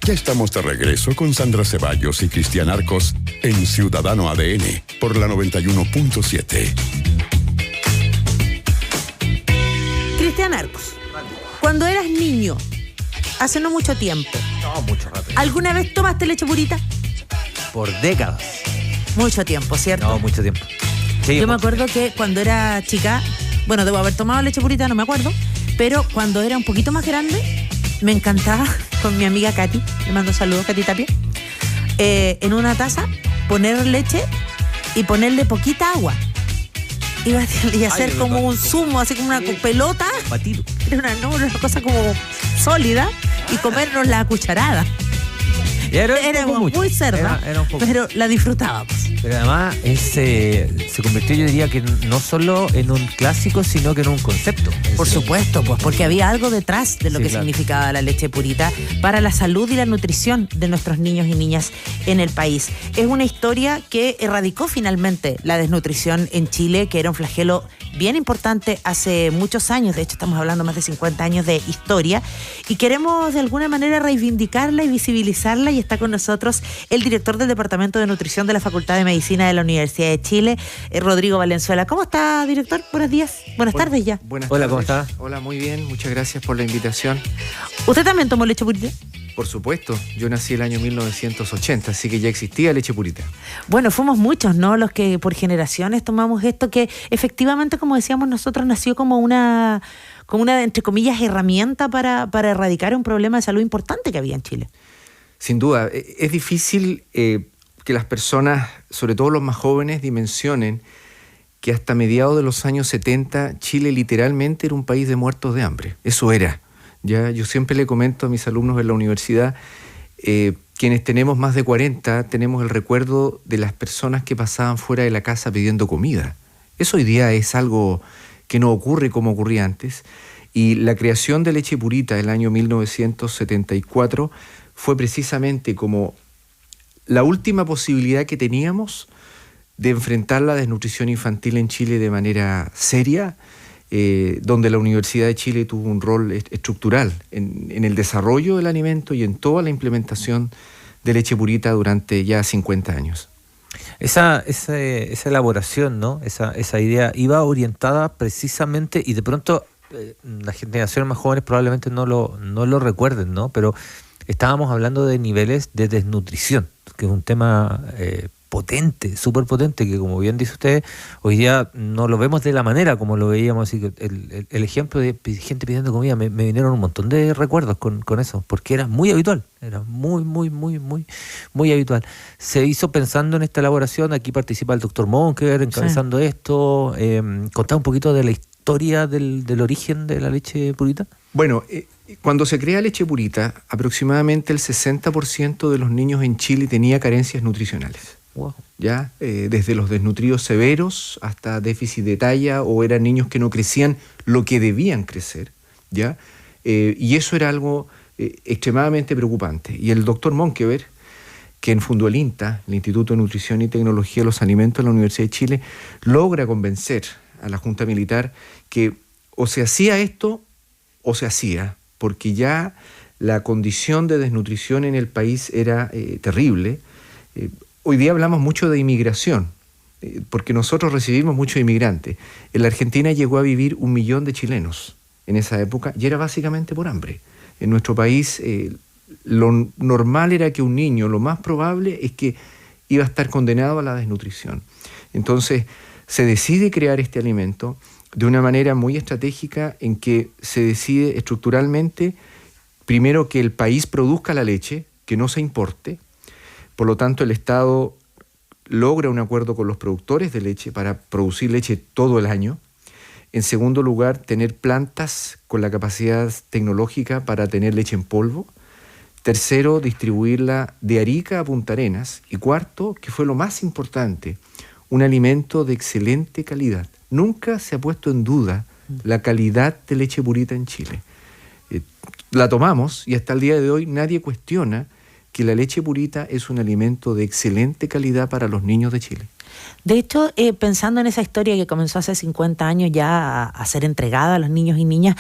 Ya estamos de regreso con Sandra Ceballos y Cristian Arcos en Ciudadano ADN por la 91.7. Cristian Arcos, cuando eras niño, hace no mucho tiempo. No, mucho rato. ¿Alguna vez tomaste leche purita? Por décadas. Mucho tiempo, ¿cierto? No, mucho tiempo. Sí, Yo me acuerdo que cuando era chica, bueno, debo haber tomado leche purita, no me acuerdo, pero cuando era un poquito más grande, me encantaba con mi amiga Katy, le mando saludos, Katy Tapia, en una taza poner leche y ponerle poquita agua. Y hacer como un zumo, así como una pelota. Batido. Era una cosa como sólida y comernos la cucharada. Era muy cerda, era un poco. pero la disfrutábamos. Pero además se convirtió, yo diría, que no solo en un clásico, sino que en un concepto. Por supuesto, pues porque había algo detrás de lo que significaba la leche purita para la salud y la nutrición de nuestros niños y niñas en el país. Es una historia que erradicó finalmente la desnutrición en Chile, que era un flagelo bien importante hace muchos años. De hecho, estamos hablando más de 50 años de historia y queremos de alguna manera reivindicarla y visibilizarla, y está con nosotros el director del Departamento de Nutrición de la Facultad de Medicina de la Universidad de Chile, Rodrigo Valenzuela. ¿Cómo está, director? Buenos días. Buenas tardes ya. Hola, ¿cómo está? Hola, muy bien. Muchas gracias por la invitación. ¿Usted también tomó leche purita? Por supuesto. Yo nací el año 1980, así que ya existía leche purita. Bueno, fuimos muchos, ¿no? Los que por generaciones tomamos esto, que efectivamente, como decíamos nosotros, nació como una entre comillas, herramienta para erradicar un problema de salud importante que había en Chile. Sin duda. Es difícil que las personas, sobre todo los más jóvenes, dimensionen que hasta mediados de los años 70 Chile literalmente era un país de muertos de hambre. Eso era. Ya, yo siempre le comento a mis alumnos en la universidad, quienes tenemos más de 40, tenemos el recuerdo de las personas que pasaban fuera de la casa pidiendo comida. Eso hoy día es algo que no ocurre como ocurría antes. Y la creación de leche purita en el año 1974 fue precisamente como la última posibilidad que teníamos de enfrentar la desnutrición infantil en Chile de manera seria, donde la Universidad de Chile tuvo un rol estructural en el desarrollo del alimento y en toda la implementación de leche purita durante ya 50 años. Esa elaboración, ¿no? Esa idea iba orientada precisamente, y de pronto las generaciones más jóvenes probablemente no lo recuerden, ¿no? Pero estábamos hablando de niveles de desnutrición, que es un tema potente, súper potente, que como bien dice usted, hoy día no lo vemos de la manera como lo veíamos. Así que el ejemplo de gente pidiendo comida, me vinieron un montón de recuerdos con eso, porque era muy habitual, era muy habitual. Se hizo pensando en esta elaboración, aquí participa el doctor Monkever encabezando esto. Contá un poquito de la historia del origen de la leche purita. Bueno, cuando se crea leche purita, aproximadamente el 60% de los niños en Chile tenía carencias nutricionales. Wow. ¿Ya? Desde los desnutridos severos hasta déficit de talla, o eran niños que no crecían lo que debían crecer, ¿ya? Y eso era algo extremadamente preocupante. Y el doctor Monkever, quien fundó el INTA, el Instituto de Nutrición y Tecnología de los Alimentos de la Universidad de Chile, logra convencer a la Junta Militar que o se hacía esto o se hacía, porque ya la condición de desnutrición en el país era terrible. Hoy día hablamos mucho de inmigración, porque nosotros recibimos muchos inmigrantes. En la Argentina llegó a vivir 1 millón de chilenos en esa época, y era básicamente por hambre. En nuestro país lo normal era que un niño, lo más probable es que iba a estar condenado a la desnutrición. Entonces se decide crear este alimento de una manera muy estratégica, en que se decide estructuralmente, primero, que el país produzca la leche, que no se importe. Por lo tanto, el Estado logra un acuerdo con los productores de leche para producir leche todo el año. En segundo lugar, tener plantas con la capacidad tecnológica para tener leche en polvo. Tercero, distribuirla de Arica a Punta Arenas. Y cuarto, que fue lo más importante, un alimento de excelente calidad. Nunca se ha puesto en duda la calidad de leche purita en Chile. La tomamos y hasta el día de hoy nadie cuestiona que la leche purita es un alimento de excelente calidad para los niños de Chile. De hecho, pensando en esa historia que comenzó hace 50 años ya a ser entregada a los niños y niñas,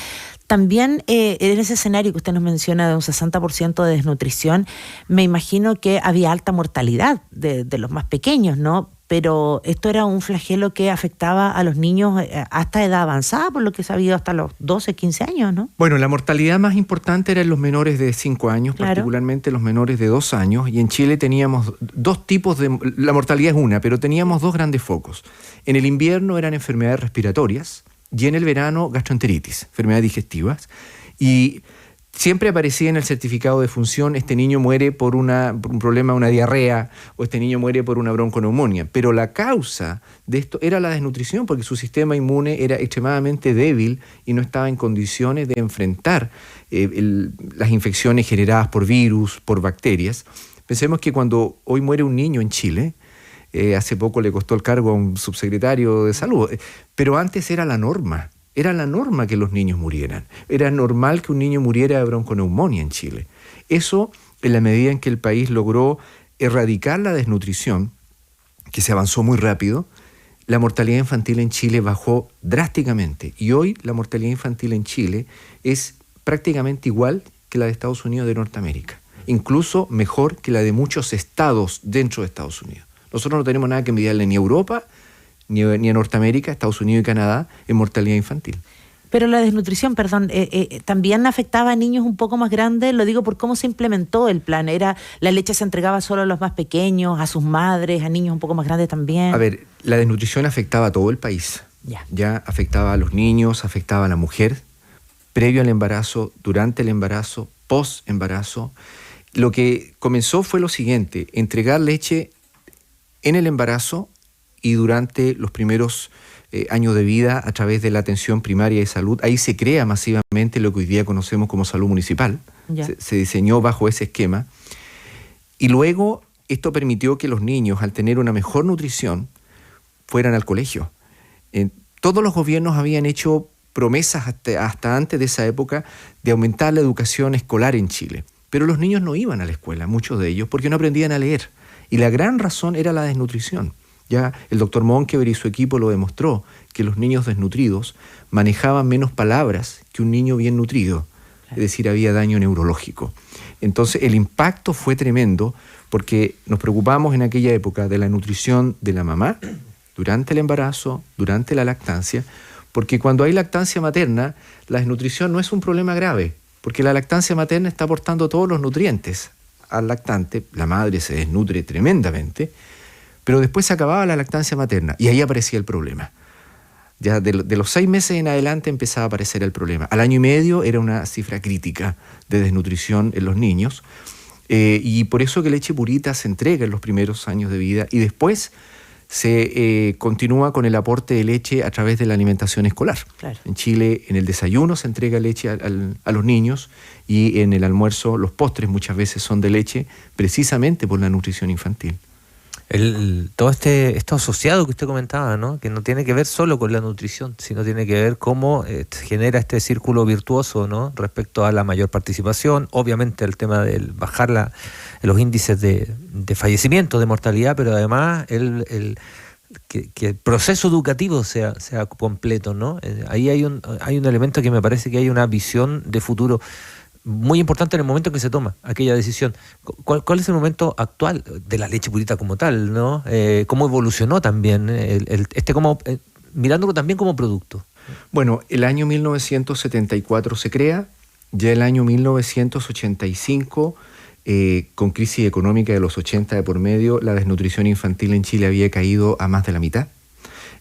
también en ese escenario que usted nos menciona de un 60% de desnutrición, me imagino que había alta mortalidad de los más pequeños, ¿no? Pero esto era un flagelo que afectaba a los niños hasta edad avanzada, por lo que he sabido, hasta los 12, 15 años, ¿no? Bueno, la mortalidad más importante era en los menores de 5 años, claro, particularmente los menores de 2 años, y en Chile teníamos dos tipos de... La mortalidad es una, pero teníamos dos grandes focos. En el invierno eran enfermedades respiratorias y en el verano gastroenteritis, enfermedades digestivas, y siempre aparecía en el certificado de función: este niño muere por un problema, una diarrea, o este niño muere por una bronconeumonía. Pero la causa de esto era la desnutrición, porque su sistema inmune era extremadamente débil y no estaba en condiciones de enfrentar las infecciones generadas por virus, por bacterias. Pensemos que cuando hoy muere un niño en Chile, hace poco le costó el cargo a un subsecretario de salud, pero antes era la norma. Era la norma que los niños murieran. Era normal que un niño muriera de bronconeumonía en Chile. Eso, en la medida en que el país logró erradicar la desnutrición, que se avanzó muy rápido, la mortalidad infantil en Chile bajó drásticamente. Y hoy la mortalidad infantil en Chile es prácticamente igual que la de Estados Unidos de Norteamérica. Incluso mejor que la de muchos estados dentro de Estados Unidos. Nosotros no tenemos nada que envidiarle ni a Europa, ni a Norteamérica, Estados Unidos y Canadá en mortalidad infantil. Pero la desnutrición, perdón, también afectaba a niños un poco más grandes, lo digo por cómo se implementó el plan. La leche se entregaba solo a los más pequeños, a sus madres, a niños un poco más grandes también. A ver, la desnutrición afectaba a todo el país. Ya afectaba a los niños, afectaba a la mujer, previo al embarazo, durante el embarazo, post-embarazo. Lo que comenzó fue lo siguiente: entregar leche en el embarazo y durante los primeros años de vida a través de la atención primaria de salud. Ahí se crea masivamente lo que hoy día conocemos como salud municipal. Se diseñó bajo ese esquema. Y luego esto permitió que los niños, al tener una mejor nutrición, fueran al colegio. Todos los gobiernos habían hecho promesas hasta antes de esa época de aumentar la educación escolar en Chile. Pero los niños no iban a la escuela, muchos de ellos, porque no aprendían a leer. Y la gran razón era la desnutrición. Ya el doctor Monkever y su equipo lo demostró, que los niños desnutridos manejaban menos palabras que un niño bien nutrido. Es decir, había daño neurológico. Entonces el impacto fue tremendo, porque nos preocupamos en aquella época de la nutrición de la mamá durante el embarazo, durante la lactancia, porque cuando hay lactancia materna, la desnutrición no es un problema grave, porque la lactancia materna está aportando todos los nutrientes al lactante. La madre se desnutre tremendamente, pero después se acababa la lactancia materna y ahí aparecía el problema. Ya de los 6 meses en adelante empezaba a aparecer el problema. Al año y medio era una cifra crítica de desnutrición en los niños, y por eso que leche purita se entrega en los primeros años de vida y después se continúa con el aporte de leche a través de la alimentación escolar. Claro. En Chile, en el desayuno se entrega leche a los niños, y en el almuerzo los postres muchas veces son de leche, precisamente por la nutrición infantil. Todo esto asociado que usted comentaba, ¿no? Que no tiene que ver solo con la nutrición, sino tiene que ver cómo genera este círculo virtuoso, ¿no? Respecto a la mayor participación, obviamente el tema de bajar los índices de fallecimiento, de mortalidad, pero además que el proceso educativo sea completo, ¿no? Ahí hay un elemento que me parece que hay una visión de futuro muy importante en el momento en que se toma aquella decisión. ¿Cuál es el momento actual de la leche purita como tal, ¿no? ¿Cómo evolucionó también mirándolo también como producto? Bueno, el año 1974 se crea, ya el año 1985, con crisis económica de los 80 de por medio, la desnutrición infantil en Chile había caído a más de la mitad.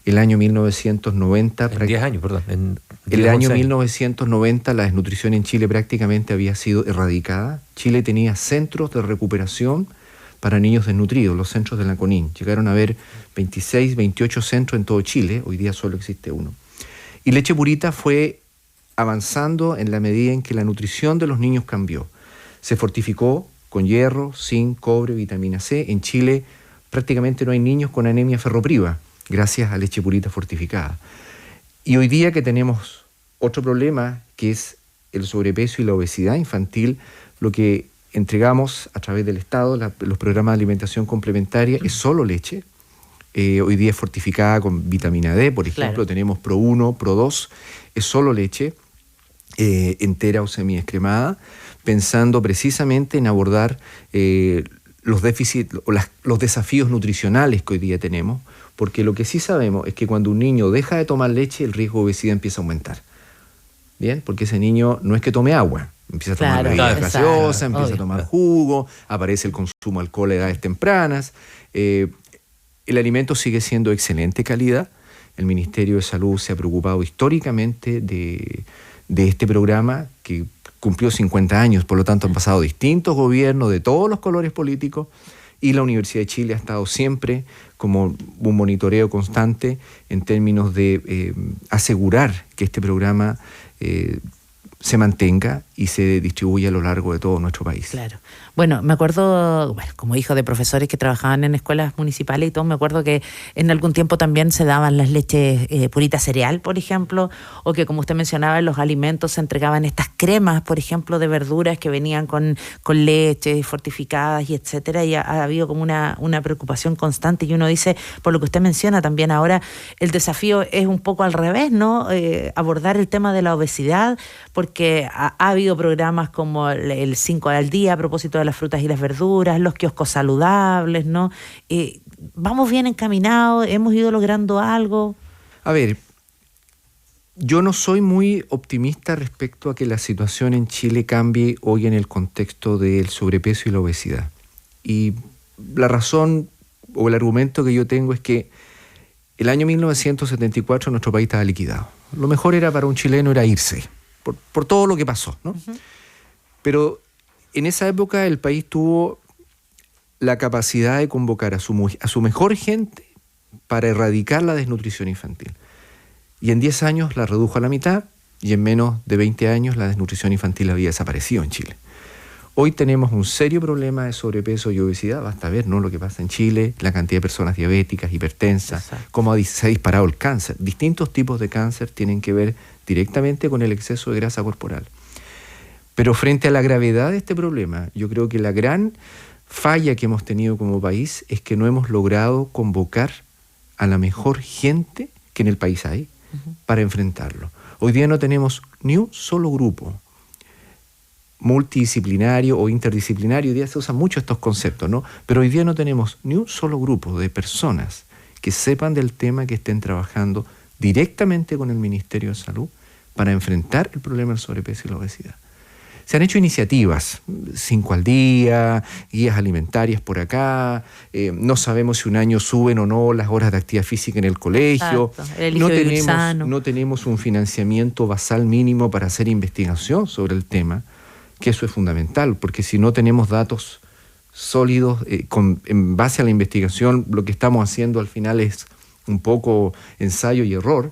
El año 1990... En 10 años, perdón. En el año 1990 la desnutrición en Chile prácticamente había sido erradicada. Chile tenía centros de recuperación para niños desnutridos, los centros de la CONIN. Llegaron a haber 26, 28 centros en todo Chile, hoy día solo existe uno. Y leche purita fue avanzando en la medida en que la nutrición de los niños cambió. Se fortificó con hierro, zinc, cobre, vitamina C. En Chile prácticamente no hay niños con anemia ferropriva, gracias a leche purita fortificada. Y hoy día que tenemos otro problema, que es el sobrepeso y la obesidad infantil, lo que entregamos a través del Estado los programas de alimentación complementaria, es solo leche. Hoy día es fortificada con vitamina D, por ejemplo, claro. Tenemos Pro 1, Pro 2, es solo leche, entera o semi-descremada, pensando precisamente en abordar los déficits o los desafíos nutricionales que hoy día tenemos, porque lo que sí sabemos es que cuando un niño deja de tomar leche, el riesgo de obesidad empieza a aumentar. ¿Bien? Porque ese niño no es que tome agua, empieza a tomar bebidas gaseosas, empieza a tomar jugo, aparece el consumo de alcohol a edades tempranas. El alimento sigue siendo de excelente calidad. El Ministerio de Salud se ha preocupado históricamente de este programa que cumplió 50 años, por lo tanto han pasado distintos gobiernos de todos los colores políticos y la Universidad de Chile ha estado siempre como un monitoreo constante en términos de asegurar que este programa se mantenga y se distribuya a lo largo de todo nuestro país. Claro. Bueno, me acuerdo, como hijo de profesores que trabajaban en escuelas municipales y todo, me acuerdo que en algún tiempo también se daban las leches puritas cereal, por ejemplo, o que, como usted mencionaba, en los alimentos se entregaban estas cremas, por ejemplo, de verduras que venían con leche fortificadas y etcétera, y ha habido como una preocupación constante, y uno dice, por lo que usted menciona también ahora, el desafío es un poco al revés, ¿no? Abordar el tema de la obesidad, porque ha habido programas como el 5 al día a propósito de las frutas y las verduras, los kioscos saludables, ¿no? ¿Vamos bien encaminados? ¿Hemos ido logrando algo? A ver, yo no soy muy optimista respecto a que la situación en Chile cambie hoy en el contexto del sobrepeso y la obesidad. Y la razón o el argumento que yo tengo es que el año 1974 nuestro país estaba liquidado. Lo mejor era para un chileno era irse, por todo lo que pasó, ¿no? Uh-huh. Pero en esa época el país tuvo la capacidad de convocar a su mejor gente para erradicar la desnutrición infantil. Y en 10 años la redujo a la mitad y en menos de 20 años la desnutrición infantil había desaparecido en Chile. Hoy tenemos un serio problema de sobrepeso y obesidad. Basta ver, ¿no?, lo que pasa en Chile, la cantidad de personas diabéticas, hipertensas, cómo se ha disparado el cáncer. Distintos tipos de cáncer tienen que ver directamente con el exceso de grasa corporal. Pero frente a la gravedad de este problema, yo creo que la gran falla que hemos tenido como país es que no hemos logrado convocar a la mejor gente que en el país hay para enfrentarlo. Hoy día no tenemos ni un solo grupo multidisciplinario o interdisciplinario, hoy día se usan mucho estos conceptos, ¿no? Pero hoy día no tenemos ni un solo grupo de personas que sepan del tema, que estén trabajando directamente con el Ministerio de Salud para enfrentar el problema del sobrepeso y la obesidad. Se han hecho iniciativas, 5 al día, guías alimentarias por acá, no sabemos si un año suben o no las horas de actividad física en el colegio, no tenemos un financiamiento basal mínimo para hacer investigación sobre el tema, que eso es fundamental, porque si no tenemos datos sólidos en base a la investigación, lo que estamos haciendo al final es un poco ensayo y error,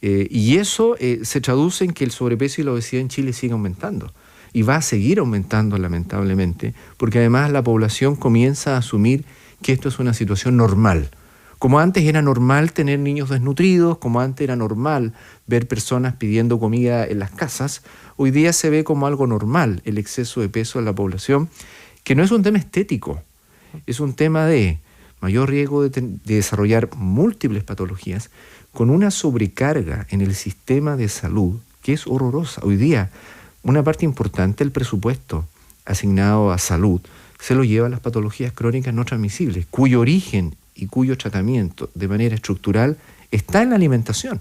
y eso se traduce en que el sobrepeso y la obesidad en Chile sigue aumentando. Y va a seguir aumentando, lamentablemente, porque además la población comienza a asumir que esto es una situación normal. Como antes era normal tener niños desnutridos, como antes era normal ver personas pidiendo comida en las casas, hoy día se ve como algo normal el exceso de peso en la población, que no es un tema estético, es un tema de mayor riesgo de desarrollar múltiples patologías, con una sobrecarga en el sistema de salud que es horrorosa. Hoy día, una parte importante del presupuesto asignado a salud se lo lleva a las patologías crónicas no transmisibles, cuyo origen y cuyo tratamiento de manera estructural está en la alimentación.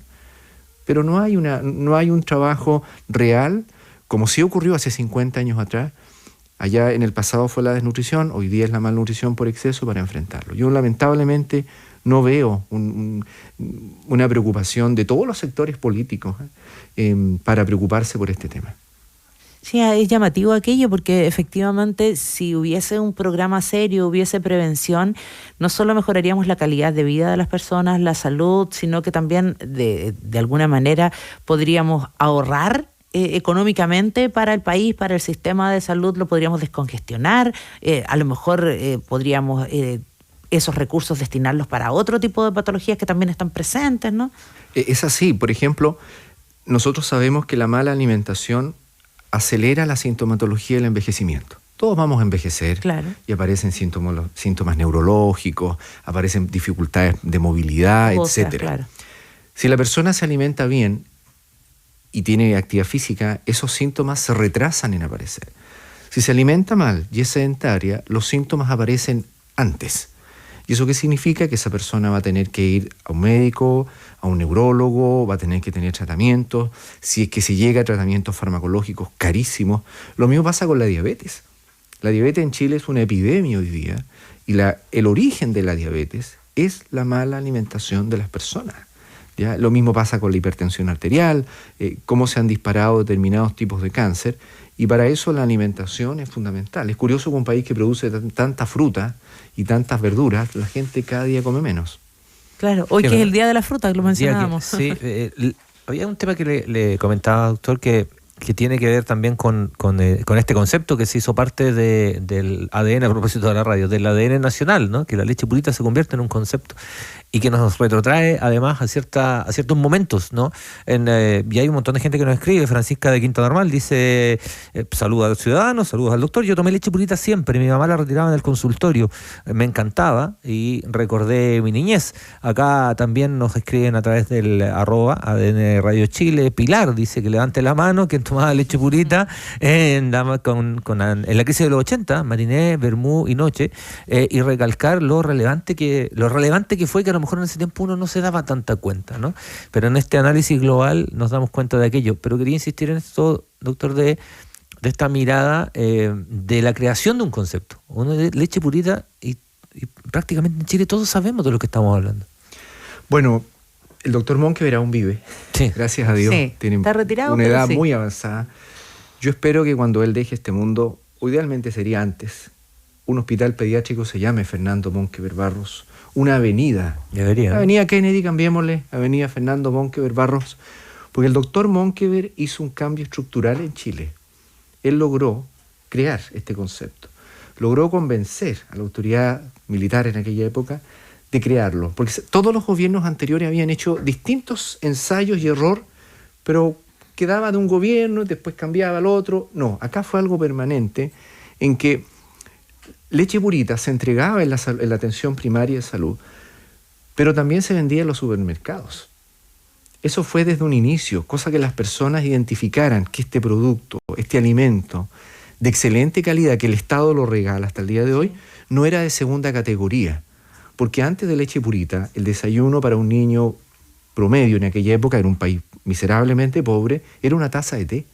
Pero no hay un trabajo real, como sí ocurrió hace 50 años atrás. Allá en el pasado fue la desnutrición, hoy día es la malnutrición por exceso, para enfrentarlo. Yo lamentablemente no veo una preocupación de todos los sectores políticos para preocuparse por este tema. Sí, es llamativo aquello porque efectivamente si hubiese un programa serio, hubiese prevención, no solo mejoraríamos la calidad de vida de las personas, la salud, sino que también de alguna manera podríamos ahorrar económicamente para el país, para el sistema de salud, lo podríamos descongestionar, a lo mejor podríamos esos recursos destinarlos para otro tipo de patologías que también están presentes, ¿no? Es así, por ejemplo, nosotros sabemos que la mala alimentación acelera la sintomatología del envejecimiento. Todos vamos a envejecer, claro, y aparecen síntomas neurológicos, aparecen dificultades de movilidad, etcétera. Claro. Si la persona se alimenta bien y tiene actividad física, esos síntomas se retrasan en aparecer. Si se alimenta mal y es sedentaria, los síntomas aparecen antes. ¿Y eso qué significa? Que esa persona va a tener que ir a un médico, a un neurólogo, va a tener que tener tratamientos. Si es que se llega a tratamientos farmacológicos carísimos. Lo mismo pasa con la diabetes. La diabetes en Chile es una epidemia hoy día, y el origen de la diabetes es la mala alimentación de las personas. ¿Ya? Lo mismo pasa con la hipertensión arterial, cómo se han disparado determinados tipos de cáncer, y para eso la alimentación es fundamental. Es curioso que un país que produce tanta fruta y tantas verduras, la gente cada día come menos. Claro, hoy que es el Día de la Fruta, que lo mencionábamos. Sí, había un tema que le comentaba, doctor, que tiene que ver también con este concepto que se hizo parte del ADN, a propósito de la radio, del ADN nacional, ¿no? Que la leche purita se convierte en un concepto y que nos retrotrae además a ciertos momentos, ¿no? Y hay un montón de gente que nos escribe. Francisca de Quinta Normal dice, saludos a los ciudadanos, saludos al doctor, yo tomé leche purita siempre, mi mamá la retiraba en el consultorio, me encantaba y recordé mi niñez. Acá también nos escriben a través del @ADN Radio Chile. Pilar dice que levante la mano, quien tomaba leche purita en la crisis de los 80, matiné, vermú y noche, y recalcar lo relevante que fue, que a lo mejor en ese tiempo uno no se daba tanta cuenta, ¿no? Pero en este análisis global nos damos cuenta de aquello. Pero quería insistir en esto, doctor, de esta mirada de la creación de un concepto. Uno de leche purita y prácticamente en Chile todos sabemos de lo que estamos hablando. Bueno, el doctor Monkever aún vive, sí, gracias a Dios. Sí. Tiene Está retirado, una pero edad sí, muy avanzada. Yo espero que cuando él deje este mundo, idealmente sería antes, un hospital pediátrico se llame Fernando Monkever Barros, una avenida. Debería, ¿no? Avenida Kennedy, cambiémosle, Avenida Fernando Monkever Barros, porque el doctor Monkever hizo un cambio estructural en Chile. Él logró crear este concepto, logró convencer a la autoridad militar en aquella época de crearlo, porque todos los gobiernos anteriores habían hecho distintos ensayos y error, pero quedaba de un gobierno y después cambiaba al otro. No, acá fue algo permanente, en que leche purita se entregaba en la atención primaria de salud, pero también se vendía en los supermercados. Eso fue desde un inicio, cosa que las personas identificaran que este producto, este alimento de excelente calidad que el Estado lo regala hasta el día de hoy, no era de segunda categoría. Porque antes de leche purita, el desayuno para un niño promedio en aquella época, era un país miserablemente pobre, era una taza de té.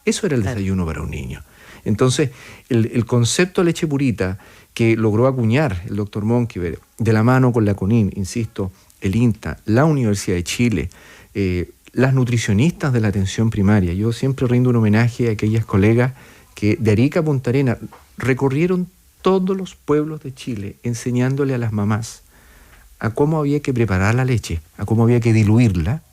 Eso era el desayuno para un niño. Entonces, el concepto de leche purita que logró acuñar el doctor Monkever, de la mano con la CONIN, insisto, el INTA, la Universidad de Chile, las nutricionistas de la atención primaria. Yo siempre rindo un homenaje a aquellas colegas que de Arica a Punta Arenas recorrieron todos los pueblos de Chile enseñándole a las mamás a cómo había que preparar la leche, a cómo había que diluirla,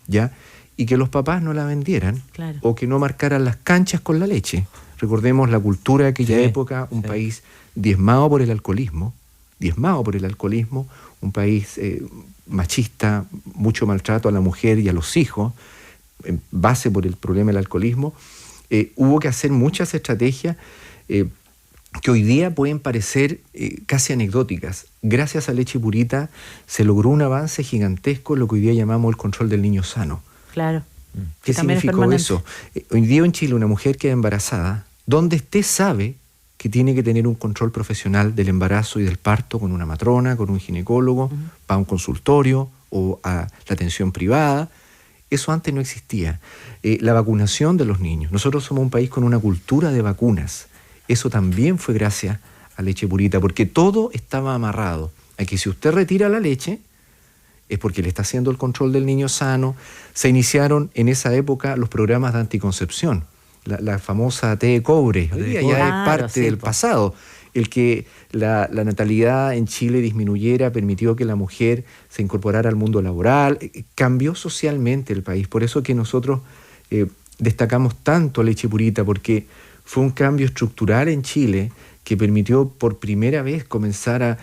¿ya? Y que los papás no la vendieran, claro, o que no marcaran las canchas con la leche. Recordemos la cultura de aquella época, un país diezmado por el alcoholismo, un país machista, mucho maltrato a la mujer y a los hijos, en base por el problema del alcoholismo. Hubo que hacer muchas estrategias que hoy día pueden parecer casi anecdóticas. Gracias a leche purita se logró un avance gigantesco en lo que hoy día llamamos el control del niño sano. Claro. ¿Qué significó eso? Hoy día en Chile una mujer queda embarazada, donde esté sabe que tiene que tener un control profesional del embarazo y del parto con una matrona, con un ginecólogo, va a un consultorio o a la atención privada. Eso antes no existía. La vacunación de los niños. Nosotros somos un país con una cultura de vacunas. Eso también fue gracias a leche purita, porque todo estaba amarrado a que si usted retira la leche, es porque le está haciendo el control del niño sano. Se iniciaron en esa época los programas de anticoncepción, la famosa T de cobre. Hoy día ya es parte del pasado. El que la natalidad en Chile disminuyera permitió que la mujer se incorporara al mundo laboral, cambió socialmente el país. Por eso que nosotros destacamos tanto leche purita, porque fue un cambio estructural en Chile que permitió por primera vez comenzar a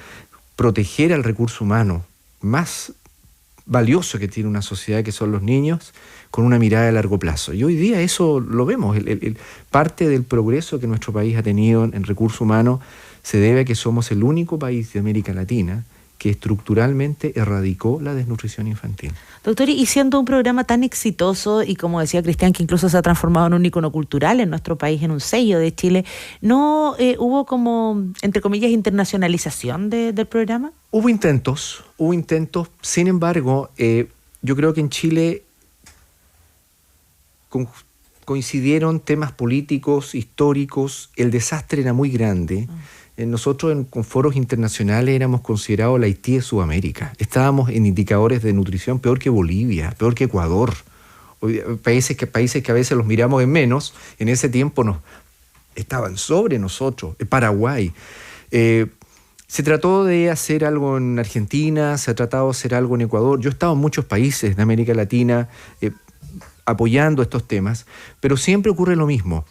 proteger al recurso humano más valioso que tiene una sociedad, que son los niños, con una mirada de largo plazo. Y hoy día eso lo vemos. Parte del progreso que nuestro país ha tenido en recursos humanos se debe a que somos el único país de América Latina que estructuralmente erradicó la desnutrición infantil. Doctor, y siendo un programa tan exitoso y como decía Cristian, que incluso se ha transformado en un ícono cultural en nuestro país, en un sello de Chile, ¿no hubo como, entre comillas, internacionalización del programa? Hubo intentos, sin embargo, yo creo que en Chile coincidieron temas políticos, históricos, el desastre era muy grande. Nosotros con foros internacionales éramos considerados la Haití de Sudamérica. Estábamos en indicadores de nutrición peor que Bolivia, peor que Ecuador. Países que a veces los miramos en menos, en ese tiempo estaban sobre nosotros. Paraguay. Se trató de hacer algo en Argentina, se ha tratado de hacer algo en Ecuador. Yo he estado en muchos países de América Latina apoyando estos temas, pero siempre ocurre lo mismo.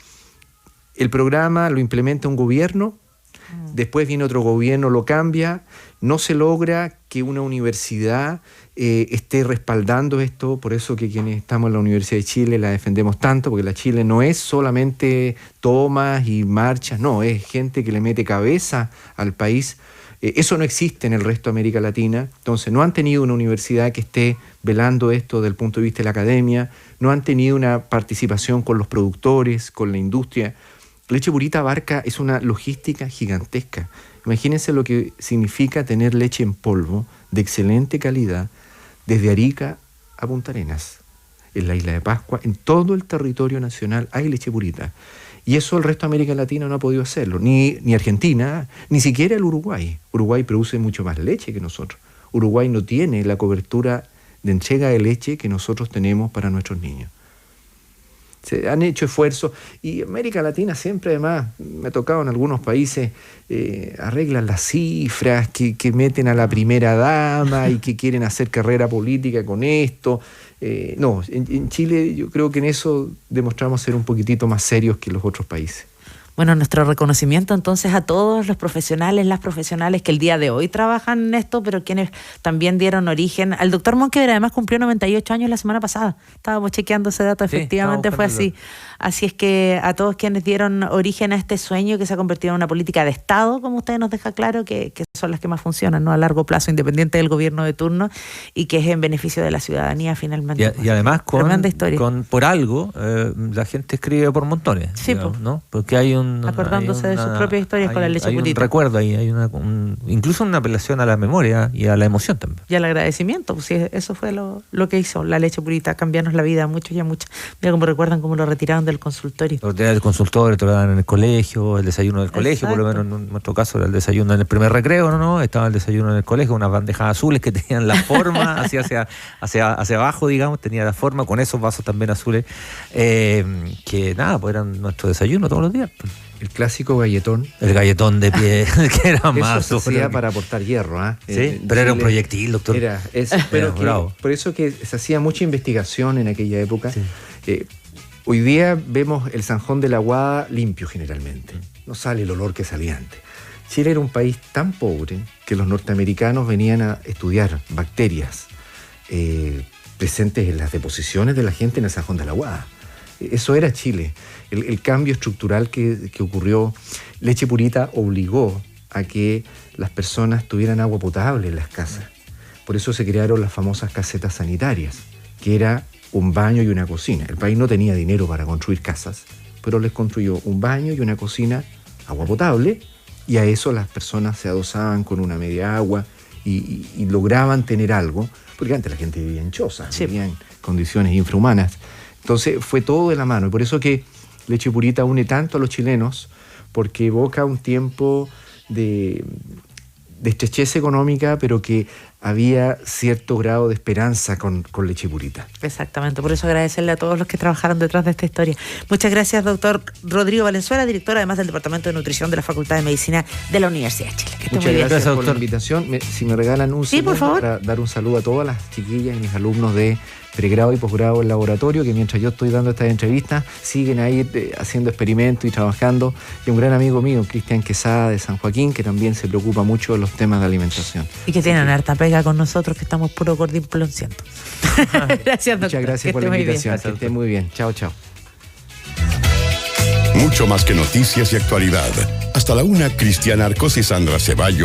El programa lo implementa un gobierno, después viene otro gobierno, lo cambia, no se logra que una universidad esté respaldando esto, por eso que quienes estamos en la Universidad de Chile la defendemos tanto, porque la Chile no es solamente tomas y marchas, no, es gente que le mete cabeza al país. Eso no existe en el resto de América Latina, entonces no han tenido una universidad que esté velando esto desde el punto de vista de la academia, no han tenido una participación con los productores, con la industria. Leche Purita abarca, es una logística gigantesca. Imagínense lo que significa tener leche en polvo de excelente calidad desde Arica a Punta Arenas, en la isla de Pascua, en todo el territorio nacional hay Leche Purita. Y eso el resto de América Latina no ha podido hacerlo, ni Argentina, ni siquiera el Uruguay. Uruguay produce mucho más leche que nosotros. Uruguay no tiene la cobertura de entrega de leche que nosotros tenemos para nuestros niños. Se han hecho esfuerzos y América Latina siempre, además, me ha tocado en algunos países, arreglan las cifras, que meten a la primera dama y que quieren hacer carrera política con esto. No, en Chile yo creo que en eso demostramos ser un poquitito más serios que los otros países. Bueno, nuestro reconocimiento entonces a todos los profesionales, las profesionales que el día de hoy trabajan en esto, pero quienes también dieron origen. Al doctor Monkever además cumplió 98 años la semana pasada. Estábamos chequeando ese dato, efectivamente fue así. Así es que a todos quienes dieron origen a este sueño que se ha convertido en una política de Estado, como usted nos deja claro, que son las que más funcionan, ¿no? A largo plazo, independiente del gobierno de turno, y que es en beneficio de la ciudadanía finalmente. Y además por algo la gente escribe por montones, sí, digamos, ¿no? Porque hay acordándose de sus propias historias con la Leche Purita. Hay un recuerdo ahí, hay incluso una apelación a la memoria y a la emoción también. Y al agradecimiento, pues sí, eso fue lo que hizo la Leche Purita, cambiarnos la vida a muchos y a muchas. Mira cómo recuerdan cómo lo retiraron del consultorio. Lo retiraron del consultorio, te lo daban en el colegio, el desayuno del colegio, por lo menos en nuestro caso era el desayuno en el primer recreo, ¿no? Estaba el desayuno en el colegio, unas bandejas azules que tenían la forma hacia abajo, digamos, tenía la forma, con esos vasos también azules, que nada, pues eran nuestro desayuno todos los días. El clásico galletón. El galletón de pie, que era más. Eso se hacía para aportar hierro, ¿eh? Sí, pero era un proyectil, doctor. Por eso que se hacía mucha investigación en aquella época. Sí. Hoy día vemos el zanjón de la Aguada limpio generalmente. No sale el olor que salía antes. Chile era un país tan pobre que los norteamericanos venían a estudiar bacterias presentes en las deposiciones de la gente en el zanjón de la Aguada. Eso era Chile. El cambio estructural que ocurrió, Leche Purita obligó a que las personas tuvieran agua potable en las casas. Por eso se crearon las famosas casetas sanitarias, que era un baño y una cocina. El país no tenía dinero para construir casas, pero les construyó un baño y una cocina, agua potable, y a eso las personas se adosaban con una media agua y lograban tener algo, porque antes la gente vivía en chozas, vivía en condiciones infrahumanas. Entonces fue todo de la mano, y por eso que Leche Purita une tanto a los chilenos, porque evoca un tiempo de estrechez económica, pero que había cierto grado de esperanza con Leche Purita. Exactamente, por eso agradecerle a todos los que trabajaron detrás de esta historia. Muchas gracias, doctor Rodrigo Valenzuela, director además del Departamento de Nutrición de la Facultad de Medicina de la Universidad de Chile. Muchas gracias por la invitación. Si me regalan un segundo, por favor, para dar un saludo a todas las chiquillas y mis alumnos de pregrado y posgrado en laboratorio, que mientras yo estoy dando estas entrevistas siguen ahí haciendo experimentos y trabajando, y un gran amigo mío, Cristian Quesada de San Joaquín, que también se preocupa mucho de los temas de alimentación. Y que tienen harta pega traiga con nosotros, que estamos puro gordinplonciando. Gracias, doctor. Muchas gracias por la invitación. Que esté muy bien. Chao, chao. Mucho más que noticias y actualidad. Hasta la 1, Cristian Arcos y Sandra Ceballos.